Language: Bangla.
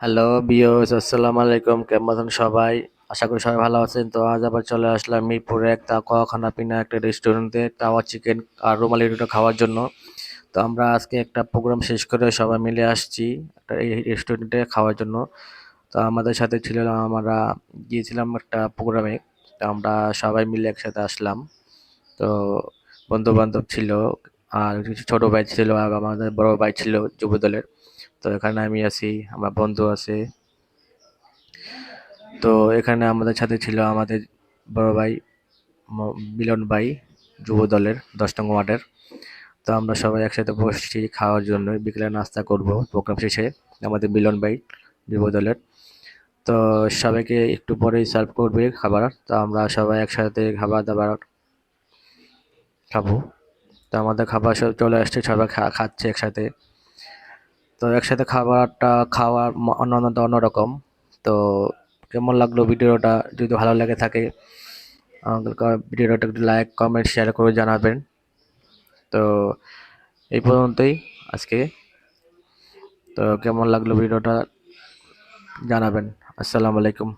হ্যালো বিয়স, আসসালামু আলাইকুম। কেমন আছেন সবাই? আশা করি সবাই ভালো আছেন। তো আজ আবার চলে আসলাম মিরপুরে একটা খানাপিনা একটা রেস্টুরেন্টে কাওয়া চিকেন আর রুমালি রুটি খাওয়ার জন্য। তো আমরা আজকে একটা প্রোগ্রাম শেষ করে সবাই মিলে আসছি একটা এই রেস্টুরেন্টে খাওয়ার জন্য। তো আমাদের সাথে ছিল আমরা গিয়েছিলাম একটা প্রোগ্রামে। তো আমরা সবাই মিলে একসাথে আসলাম। তো বন্ধু বান্ধব ছিল আর কিছু ছোট ভাই ছিল আর আমাদের বড় ভাই ছিল যুব দলের। তো এখানে আমি আছি, আমার বন্ধু আছে। তো এখানে আমাদের সাথে ছিল আমাদের বড় ভাই মিলন ভাই, যুব দলের 10 নং ওয়ার্ডের। তো আমরা সবাই একসাথে বসছি খাওয়ার জন্য, বিকেলে নাস্তা করব প্রোগ্রাম শেষে। আমাদের মিলন ভাই যুব দলের। তো সবাইকে একটু পরেই সার্ভ করবে খাবার। তো আমরা সবাই একসাথে খাবার দাবার খাবো। তো আমাদের খাবার সব চলে আসছে, সবাই খাচ্ছে একসাথে। তো একসাথে খাবারটা খাওয়ার অন্যান্যটা অন্যরকম। তো কেমন লাগলো ভিডিওটা? যদি ভালো লাগে থাকে আমাকে ভিডিওটা একটু লাইক কমেন্ট শেয়ার করে জানাবেন। তো এই পর্যন্তই আজকে। তো কেমন লাগলো ভিডিওটা জানাবেন। আসসালামু আলাইকুম।